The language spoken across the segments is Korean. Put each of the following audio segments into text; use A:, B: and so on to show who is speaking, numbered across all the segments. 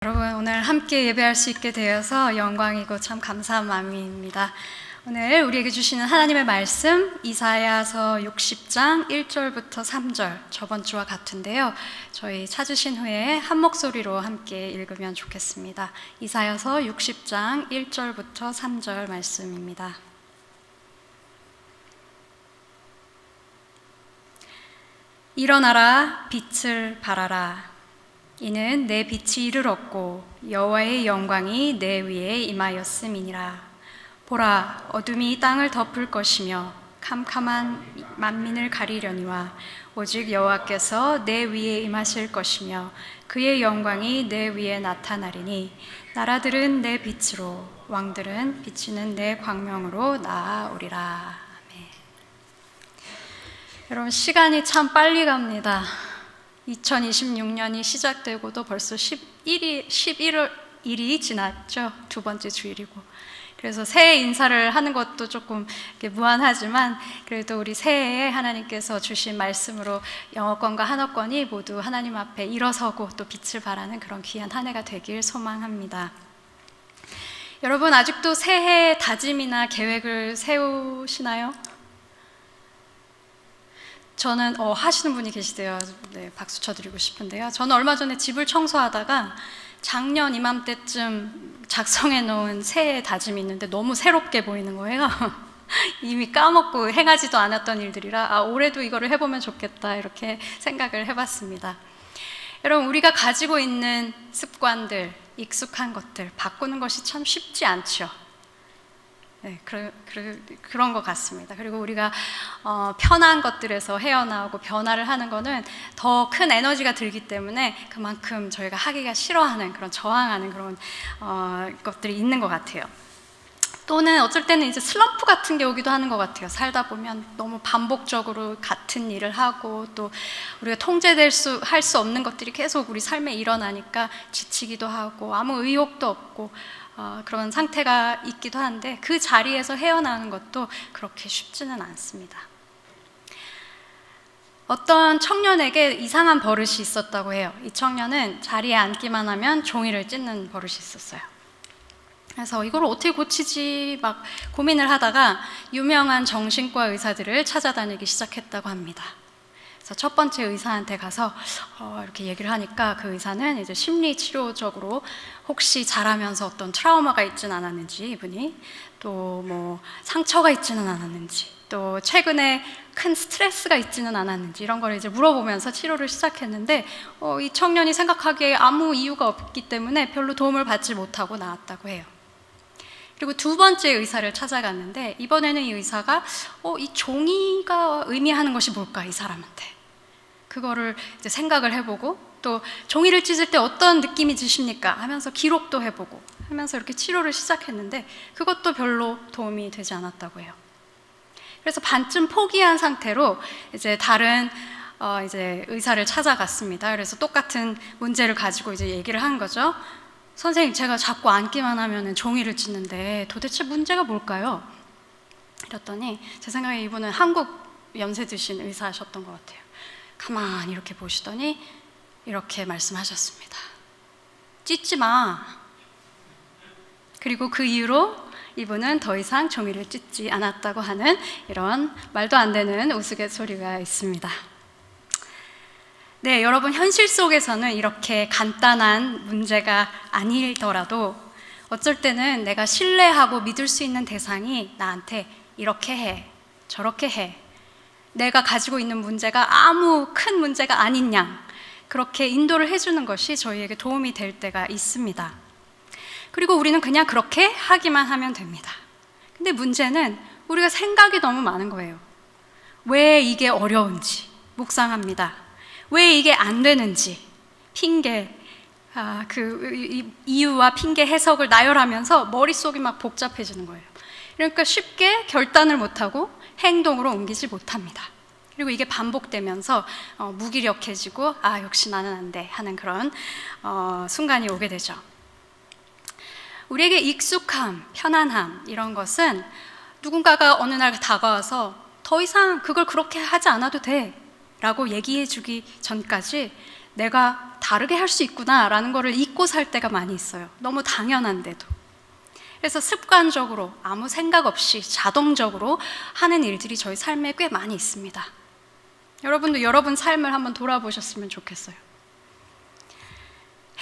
A: 여러분, 오늘 함께 예배할 수 있게 되어서 영광이고 참 감사한 마음입니다. 오늘 우리에게 주시는 하나님의 말씀 이사야서 60장 1절부터 3절, 저번 주와 같은데요, 저희 찾으신 후에 한 목소리로 함께 읽으면 좋겠습니다. 이사야서 60장 1절부터 3절 말씀입니다. 일어나라, 빛을 발하라. 이는 내 빛이 이르렀고 여호와의 영광이 내 위에 임하였음이니라. 보라, 어둠이 땅을 덮을 것이며 캄캄한 만민을 가리려니와 오직 여호와께서 내 위에 임하실 것이며 그의 영광이 내 위에 나타나리니 나라들은 내 빛으로 왕들은 비치는 내 광명으로 나아오리라. 아멘. 여러분, 시간이 참 빨리 갑니다. 2026년이 시작되고도 벌써 11일이 지났죠. 두 번째 주일이고. 그래서 새해 인사를 하는 것도 조금 무한하지만 그래도 우리 새해에 하나님께서 주신 말씀으로 영어권과 한어권이 모두 하나님 앞에 일어서고 또 빛을 발하는 그런 귀한 한 해가 되길 소망합니다. 여러분, 아직도 새해 다짐이나 계획을 세우시나요? 저는 하시는 분이 계시대요. 네, 박수 쳐드리고 싶은데요. 저는 얼마 전에 집을 청소하다가 작년 이맘때쯤 작성해 놓은 새해 다짐이 있는데 너무 새롭게 보이는 거예요. 이미 까먹고 행하지도 않았던 일들이라 올해도 이거를 해보면 좋겠다, 이렇게 생각을 해봤습니다. 여러분, 우리가 가지고 있는 습관들, 익숙한 것들 바꾸는 것이 참 쉽지 않죠. 네, 그런 것 같습니다. 그리고 우리가 편한 것들에서 헤어나오고 변화를 하는 거는 더 큰 에너지가 들기 때문에 그만큼 저희가 하기가 싫어하는, 그런 저항하는 그런 것들이 있는 것 같아요. 또는 어쩔 때는 이제 슬럼프 같은 게 오기도 하는 것 같아요. 살다 보면 너무 반복적으로 같은 일을 하고 또 우리가 할 수 없는 것들이 계속 우리 삶에 일어나니까 지치기도 하고 아무 의욕도 없고 그런 상태가 있기도 한데 그 자리에서 헤어나오는 것도 그렇게 쉽지는 않습니다. 어떤 청년에게 이상한 버릇이 있었다고 해요. 이 청년은 자리에 앉기만 하면 종이를 찢는 버릇이 있었어요. 그래서 이걸 어떻게 고치지 막 고민을 하다가 유명한 정신과 의사들을 찾아다니기 시작했다고 합니다. 그래서 첫 번째 의사한테 가서 이렇게 얘기를 하니까 그 의사는 이제 심리치료적으로 혹시 자라면서 어떤 트라우마가 있지는 않았는지, 이분이 또 뭐 상처가 있지는 않았는지, 또 최근에 큰 스트레스가 있지는 않았는지 이런 걸 이제 물어보면서 치료를 시작했는데 이 청년이 생각하기에 아무 이유가 없기 때문에 별로 도움을 받지 못하고 나왔다고 해요. 그리고 두 번째 의사를 찾아갔는데 이번에는 이 의사가 이 종이가 의미하는 것이 뭘까, 이 사람한테. 그거를 이제 생각을 해보고 또 종이를 찢을 때 어떤 느낌이 드십니까 하면서 기록도 해보고 하면서 이렇게 치료를 시작했는데 그것도 별로 도움이 되지 않았다고 해요. 그래서 반쯤 포기한 상태로 이제 다른 이제 의사를 찾아갔습니다. 그래서 똑같은 문제를 가지고 이제 얘기를 한 거죠. 선생님, 제가 자꾸 앉기만 하면 종이를 찢는데 도대체 문제가 뭘까요? 이랬더니 제 생각에 이분은 한국 연세 드신 의사셨던 것 같아요. 가만히 이렇게 보시더니 이렇게 말씀하셨습니다. 찢지 마. 그리고 그 이후로 이분은 더 이상 종이를 찢지 않았다고 하는 이런 말도 안 되는 우스갯소리가 있습니다. 네, 여러분, 현실 속에서는 이렇게 간단한 문제가 아니더라도 어쩔 때는 내가 신뢰하고 믿을 수 있는 대상이 나한테 이렇게 해, 저렇게 해, 내가 가지고 있는 문제가 아무 큰 문제가 아닌 양 그렇게 인도를 해주는 것이 저희에게 도움이 될 때가 있습니다. 그리고 우리는 그냥 그렇게 하기만 하면 됩니다. 근데 문제는 우리가 생각이 너무 많은 거예요. 왜 이게 어려운지 묵상합니다. 왜 이게 안 되는지 핑계, 이유와 핑계 해석을 나열하면서 머릿속이 막 복잡해지는 거예요. 그러니까 쉽게 결단을 못하고 행동으로 옮기지 못합니다. 그리고 이게 반복되면서 무기력해지고 역시 나는 안 돼 하는 그런 순간이 오게 되죠. 우리에게 익숙함, 편안함 이런 것은 누군가가 어느 날 다가와서 더 이상 그걸 그렇게 하지 않아도 돼 라고 얘기해 주기 전까지 내가 다르게 할 수 있구나라는 거를 잊고 살 때가 많이 있어요. 너무 당연한데도. 그래서 습관적으로 아무 생각 없이 자동적으로 하는 일들이 저희 삶에 꽤 많이 있습니다. 여러분도 여러분 삶을 한번 돌아보셨으면 좋겠어요.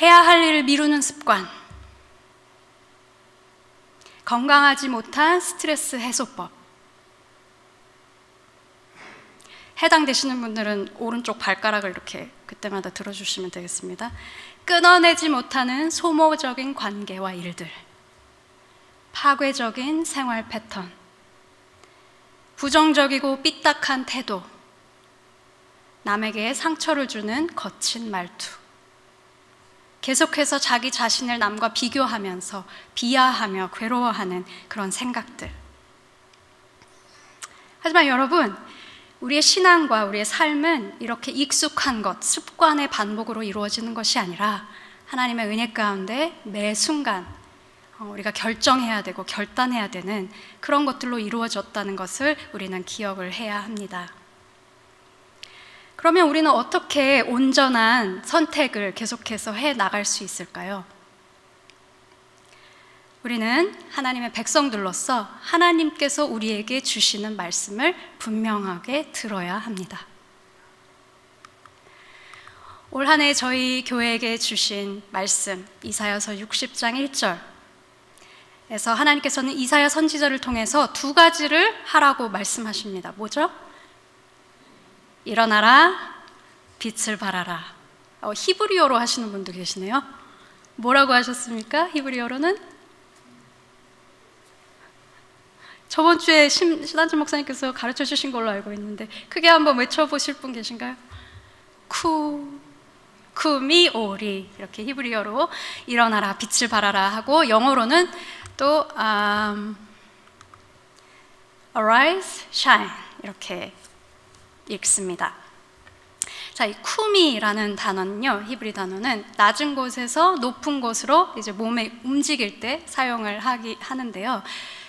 A: 해야 할 일을 미루는 습관, 건강하지 못한 스트레스 해소법. 해당되시는 분들은 오른쪽 발가락을 이렇게 그때마다 들어주시면 되겠습니다. 끊어내지 못하는 소모적인 관계와 일들, 파괴적인 생활 패턴, 부정적이고 삐딱한 태도, 남에게 상처를 주는 거친 말투, 계속해서 자기 자신을 남과 비교하면서 비하하며 괴로워하는 그런 생각들. 하지만 여러분, 우리의 신앙과 우리의 삶은 이렇게 익숙한 것, 습관의 반복으로 이루어지는 것이 아니라 하나님의 은혜 가운데 매 순간 우리가 결정해야 되고 결단해야 되는 그런 것들로 이루어졌다는 것을 우리는 기억을 해야 합니다. 그러면 우리는 어떻게 온전한 선택을 계속해서 해 나갈 수 있을까요? 우리는 하나님의 백성들로서 하나님께서 우리에게 주시는 말씀을 분명하게 들어야 합니다. 올 한 해 저희 교회에게 주신 말씀, 이사야서 60장 1절에서 하나님께서는 이사야 선지자를 통해서 두 가지를 하라고 말씀하십니다. 뭐죠? 일어나라, 빛을 발하라. 히브리어로 하시는 분도 계시네요. 뭐라고 하셨습니까? 히브리어로는? 저번 주에 신한준 목사님께서 가르쳐 주신 걸로 알고 있는데 크게 한번 외쳐보실 분 계신가요? 쿠미오리, 이렇게 히브리어로 일어나라, 빛을 발하라 하고, 영어로는 또 arise, shine 이렇게 읽습니다. 자, 이 쿠미라는 단어는요, 히브리 단어는 낮은 곳에서 높은 곳으로 이제 몸에 움직일 때 사용을 하는데요.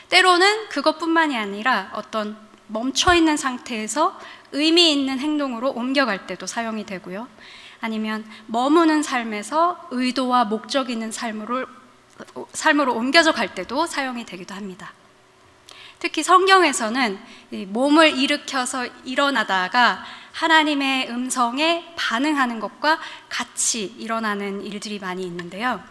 A: 때로는 그것뿐만이 아니라 어떤 멈춰있는 상태에서 의미 있는 행동으로 옮겨갈 때도 사용이 되고요. 아니면 머무는 삶에서 의도와 목적 있는 삶으로 옮겨져 갈 때도 사용이 되기도 합니다. 특히 성경에서는 몸을 일으켜서 일어나다가 하나님의 음성에 반응하는 것과 같이 일어나는 일들이 많이 있는데요.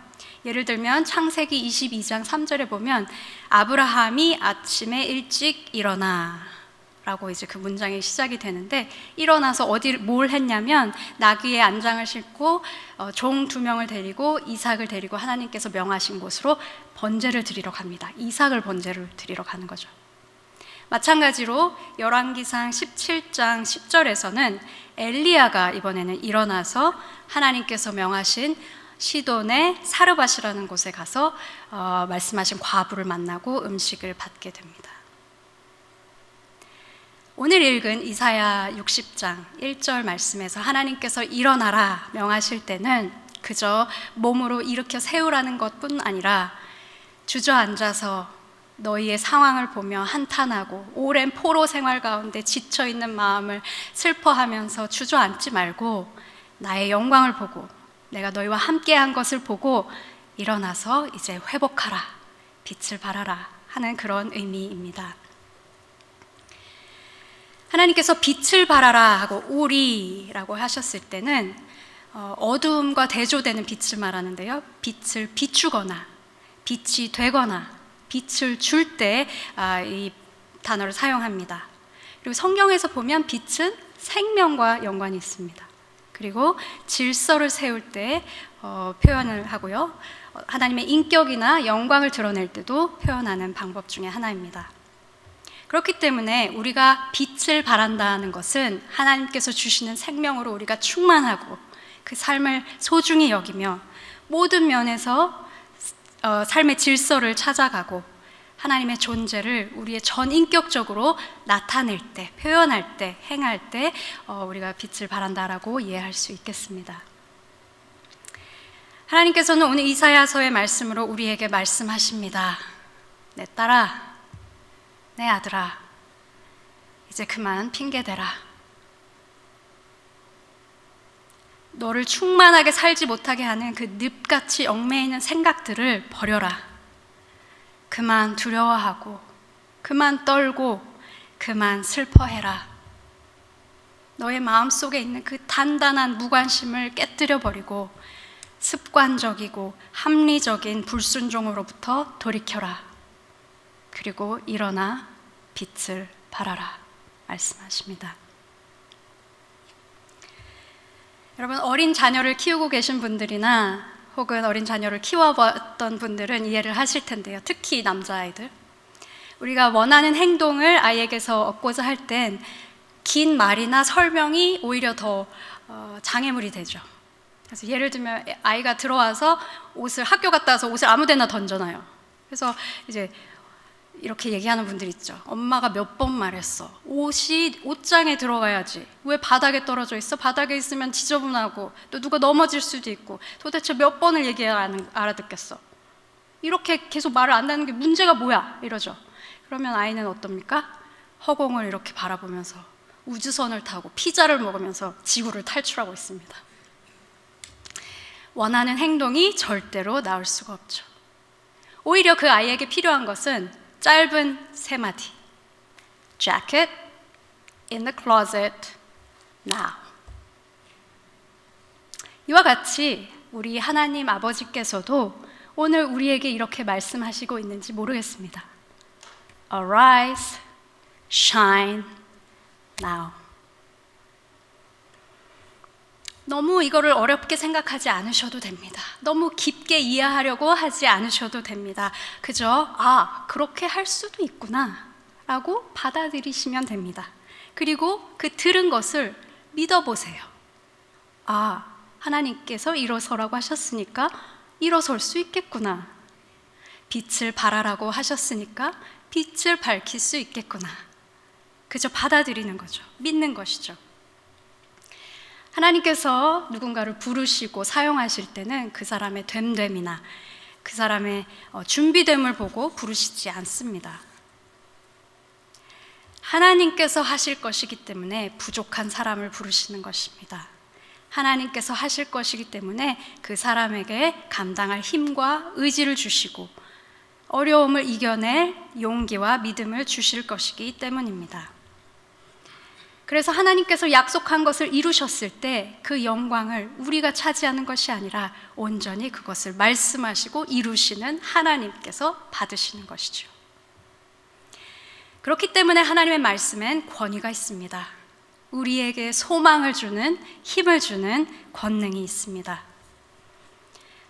A: 예를 들면 창세기 22장 3절에 보면 아브라함이 아침에 일찍 일어나 라고 이제 그 문장이 시작이 되는데, 일어나서 뭘 했냐면 나귀의 안장을 싣고 종 2명을 데리고 이삭을 데리고 하나님께서 명하신 곳으로 번제를 드리러 갑니다. 이삭을 번제를 드리러 가는 거죠. 마찬가지로 열왕기상 17장 10절에서는 엘리야가 이번에는 일어나서 하나님께서 명하신 시돈의 사르밧이라는 곳에 가서 말씀하신 과부를 만나고 음식을 받게 됩니다. 오늘 읽은 이사야 60장 1절 말씀에서 하나님께서 일어나라 명하실 때는 그저 몸으로 일으켜 세우라는 것뿐 아니라 주저앉아서 너희의 상황을 보며 한탄하고 오랜 포로 생활 가운데 지쳐있는 마음을 슬퍼하면서 주저앉지 말고 나의 영광을 보고 내가 너희와 함께한 것을 보고 일어나서 이제 회복하라, 빛을 발하라 하는 그런 의미입니다. 하나님께서 빛을 발하라 하고 우리라고 하셨을 때는 어두움과 대조되는 빛을 말하는데요, 빛을 비추거나 빛이 되거나 빛을 줄 때 이 단어를 사용합니다. 그리고 성경에서 보면 빛은 생명과 연관이 있습니다. 그리고 질서를 세울 때 표현을 하고요, 하나님의 인격이나 영광을 드러낼 때도 표현하는 방법 중에 하나입니다. 그렇기 때문에 우리가 빛을 발한다는 것은 하나님께서 주시는 생명으로 우리가 충만하고 그 삶을 소중히 여기며 모든 면에서 삶의 질서를 찾아가고 하나님의 존재를 우리의 전인격적으로 나타낼 때, 표현할 때, 행할 때 우리가 빛을 발한다라고 이해할 수 있겠습니다. 하나님께서는 오늘 이사야서의 말씀으로 우리에게 말씀하십니다. 내 딸아, 내 아들아, 이제 그만 핑계대라. 너를 충만하게 살지 못하게 하는 그 늪같이 얽매이는 있는 생각들을 버려라. 그만 두려워하고, 그만 떨고, 그만 슬퍼해라. 너의 마음속에 있는 그 단단한 무관심을 깨뜨려 버리고 습관적이고 합리적인 불순종으로부터 돌이켜라. 그리고 일어나 빛을 발하라 말씀하십니다. 여러분, 어린 자녀를 키우고 계신 분들이나 혹은 어린 자녀를 키워봤던 분들은 이해를 하실 텐데요. 특히 남자아이들. 우리가 원하는 행동을 아이에게서 얻고자 할 땐 긴 말이나 설명이 오히려 더 장애물이 되죠. 그래서 예를 들면 아이가 들어와서 학교 갔다 와서 옷을 아무 데나 던져놔요. 그래서 이제 이렇게 얘기하는 분들 있죠. 엄마가 몇 번 말했어. 옷이 옷장에 들어가야지. 왜 바닥에 떨어져 있어? 바닥에 있으면 지저분하고 또 누가 넘어질 수도 있고 도대체 몇 번을 얘기해야 알아듣겠어. 이렇게 계속 말을 안 하는 게 문제가 뭐야? 이러죠. 그러면 아이는 어떻습니까? 허공을 이렇게 바라보면서 우주선을 타고 피자를 먹으면서 지구를 탈출하고 있습니다. 원하는 행동이 절대로 나올 수가 없죠. 오히려 그 아이에게 필요한 것은 짧은 세 마디. Jacket in the closet now. 이와 같이 우리 하나님 아버지께서도 오늘 우리에게 이렇게 말씀하시고 있는지 모르겠습니다. Arise, shine now. 너무 이거를 어렵게 생각하지 않으셔도 됩니다. 너무 깊게 이해하려고 하지 않으셔도 됩니다. 그저 그렇게 할 수도 있구나 라고 받아들이시면 됩니다. 그리고 그 들은 것을 믿어보세요. 하나님께서 일어서라고 하셨으니까 일어설 수 있겠구나. 빛을 발하라고 하셨으니까 빛을 밝힐 수 있겠구나. 그저 받아들이는 거죠. 믿는 것이죠. 하나님께서 누군가를 부르시고 사용하실 때는 그 사람의 됨됨이나 그 사람의 준비됨을 보고 부르시지 않습니다. 하나님께서 하실 것이기 때문에 부족한 사람을 부르시는 것입니다. 하나님께서 하실 것이기 때문에 그 사람에게 감당할 힘과 의지를 주시고 어려움을 이겨낼 용기와 믿음을 주실 것이기 때문입니다. 그래서 하나님께서 약속한 것을 이루셨을 때 그 영광을 우리가 차지하는 것이 아니라 온전히 그것을 말씀하시고 이루시는 하나님께서 받으시는 것이죠. 그렇기 때문에 하나님의 말씀엔 권위가 있습니다. 우리에게 소망을 주는, 힘을 주는 권능이 있습니다.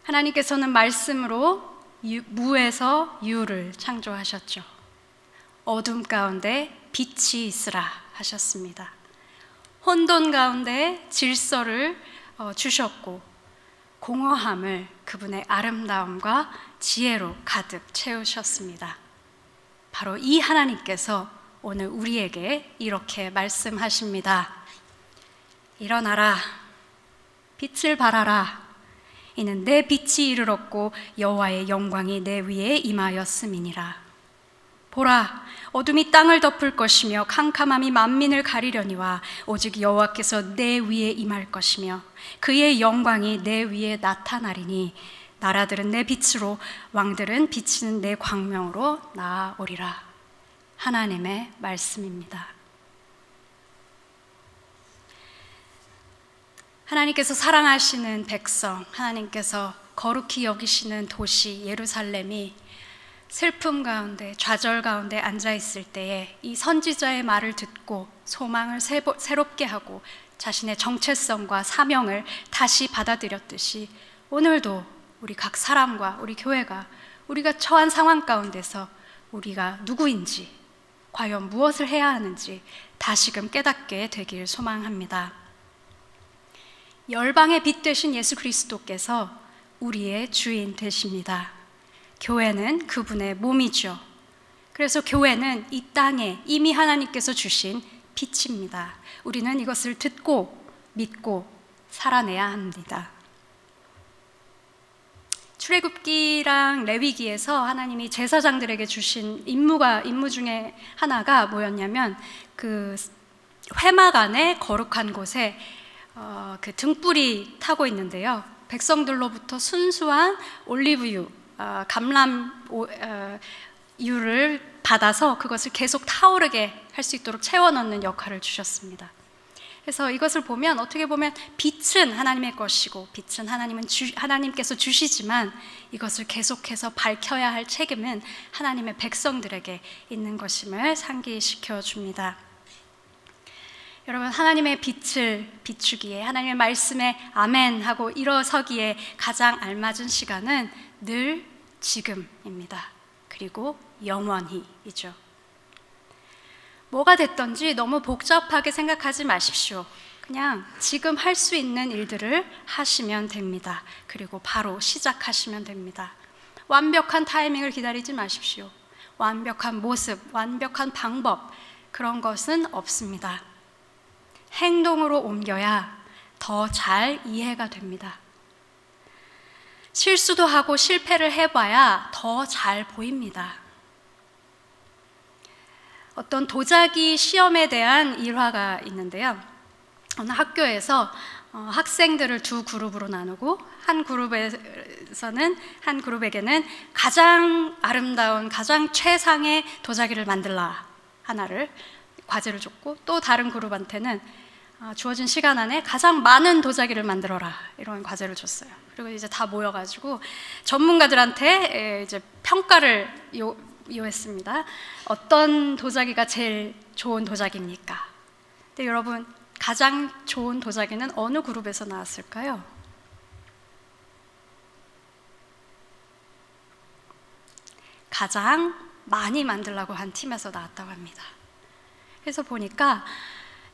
A: 하나님께서는 말씀으로 무에서 유를 창조하셨죠. 어둠 가운데 빛이 있으라 하셨습니다. 혼돈 가운데 질서를 주셨고 공허함을 그분의 아름다움과 지혜로 가득 채우셨습니다. 바로 이 하나님께서 오늘 우리에게 이렇게 말씀하십니다. 일어나라, 빛을 발하라. 이는 내 빛이 이르렀고 여호와의 영광이 내 위에 임하였음이니라. 보라, 어둠이 땅을 덮을 것이며 캄캄함이 만민을 가리려니와 오직 여호와께서 내 위에 임할 것이며 그의 영광이 내 위에 나타나리니 나라들은 내 빛으로 왕들은 비치는 내 광명으로 나아오리라. 하나님의 말씀입니다. 하나님께서 사랑하시는 백성, 하나님께서 거룩히 여기시는 도시 예루살렘이 슬픔 가운데, 좌절 가운데 앉아있을 때에 이 선지자의 말을 듣고 소망을 새롭게 하고 자신의 정체성과 사명을 다시 받아들였듯이 오늘도 우리 각 사람과 우리 교회가 우리가 처한 상황 가운데서 우리가 누구인지, 과연 무엇을 해야 하는지 다시금 깨닫게 되길 소망합니다. 열방의 빛 되신 예수 그리스도께서 우리의 주인 되십니다. 교회는 그분의 몸이죠. 그래서 교회는 이 땅에 이미 하나님께서 주신 빛입니다. 우리는 이것을 듣고 믿고 살아내야 합니다. 출애굽기랑 레위기에서 하나님이 제사장들에게 주신 임무 중에 하나가 뭐였냐면 그 회막 안에 거룩한 곳에 그 등불이 타고 있는데요. 백성들로부터 순수한 올리브유, 감람유를 받아서 그것을 계속 타오르게 할 수 있도록 채워 넣는 역할을 주셨습니다. 그래서 이것을 보면 어떻게 보면 빛은 하나님의 것이고 빛은 하나님께서 주시지만 이것을 계속해서 밝혀야 할 책임은 하나님의 백성들에게 있는 것임을 상기시켜 줍니다. 여러분, 하나님의 빛을 비추기에, 하나님의 말씀에 아멘 하고 일어서기에 가장 알맞은 시간은 늘 지금입니다. 그리고 영원히이죠. 뭐가 됐든지 너무 복잡하게 생각하지 마십시오. 그냥 지금 할 수 있는 일들을 하시면 됩니다. 그리고 바로 시작하시면 됩니다. 완벽한 타이밍을 기다리지 마십시오. 완벽한 모습, 완벽한 방법, 그런 것은 없습니다. 행동으로 옮겨야 더 잘 이해가 됩니다. 실수도 하고 실패를 해봐야 더 잘 보입니다. 어떤 도자기 시험에 대한 일화가 있는데요. 어느 학교에서 학생들을 두 그룹으로 나누고 한 그룹에게는 가장 아름다운, 가장 최상의 도자기를 만들라 하나를 과제를 줬고, 또 다른 그룹한테는 주어진 시간 안에 가장 많은 도자기를 만들어라 이런 과제를 줬어요. 그리고 이제 다 모여가지고 전문가들한테 이제 평가를 요했습니다. 어떤 도자기가 제일 좋은 도자기입니까? 근데 여러분, 가장 좋은 도자기는 어느 그룹에서 나왔을까요? 가장 많이 만들라고 한 팀에서 나왔다고 합니다. 그래서 보니까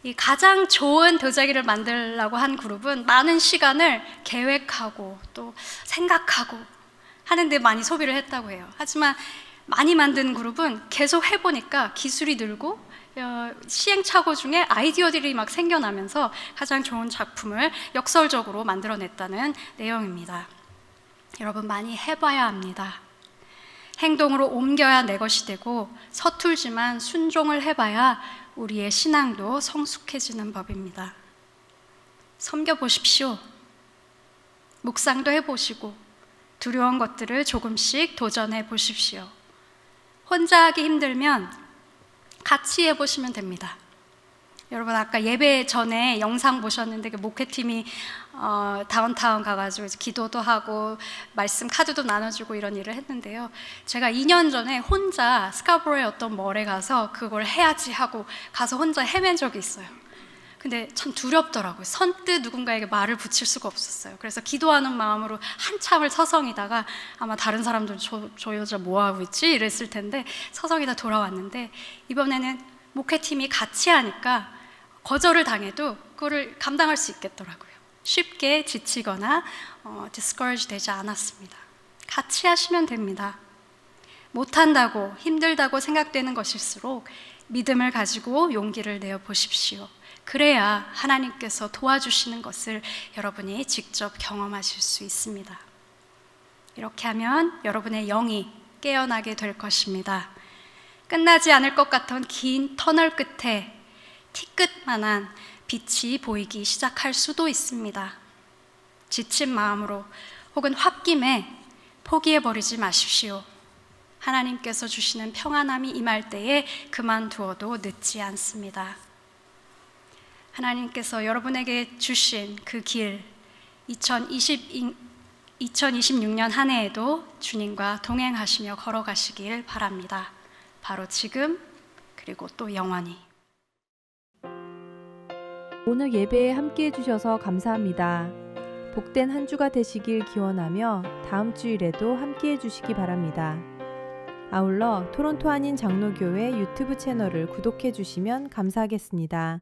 A: 이 가장 좋은 도자기를 만들려고 한 그룹은 많은 시간을 계획하고 또 생각하고 하는데 많이 소비를 했다고 해요. 하지만 많이 만든 그룹은 계속 해보니까 기술이 늘고 시행착오 중에 아이디어들이 막 생겨나면서 가장 좋은 작품을 역설적으로 만들어냈다는 내용입니다. 여러분, 많이 해봐야 합니다. 행동으로 옮겨야 내 것이 되고 서툴지만 순종을 해봐야 우리의 신앙도 성숙해지는 법입니다. 섬겨보십시오. 묵상도 해보시고 두려운 것들을 조금씩 도전해 보십시오. 혼자 하기 힘들면 같이 해보시면 됩니다. 여러분, 아까 예배 전에 영상 보셨는데 그 목회팀이 다운타운 가가지고 기도도 하고 말씀 카드도 나눠주고 이런 일을 했는데요. 제가 2년 전에 혼자 스카보로의 어떤 몰에 가서 그걸 해야지 하고 가서 혼자 헤맨 적이 있어요. 근데 참 두렵더라고요. 선뜻 누군가에게 말을 붙일 수가 없었어요. 그래서 기도하는 마음으로 한참을 서성이다가 아마 다른 사람들 저 여자 뭐하고 있지? 이랬을 텐데 서성이다 돌아왔는데, 이번에는 목회팀이 같이 하니까 거절을 당해도 그거를 감당할 수 있겠더라고요. 쉽게 지치거나 discourage 되지 않았습니다. 같이 하시면 됩니다. 못한다고 힘들다고 생각되는 것일수록 믿음을 가지고 용기를 내어 보십시오. 그래야 하나님께서 도와주시는 것을 여러분이 직접 경험하실 수 있습니다. 이렇게 하면 여러분의 영이 깨어나게 될 것입니다. 끝나지 않을 것 같던 긴 터널 끝에 티끝만한 빛이 보이기 시작할 수도 있습니다. 지친 마음으로 혹은 홧김에 포기해버리지 마십시오. 하나님께서 주시는 평안함이 임할 때에 그만두어도 늦지 않습니다. 하나님께서 여러분에게 주신 그 길, 2026년 한 해에도 주님과 동행하시며 걸어가시길 바랍니다. 바로 지금, 그리고 또 영원히.
B: 오늘 예배에 함께 해주셔서 감사합니다. 복된 한 주가 되시길 기원하며 다음 주일에도 함께 해주시기 바랍니다. 아울러 토론토 한인 장로교회 유튜브 채널을 구독해 주시면 감사하겠습니다.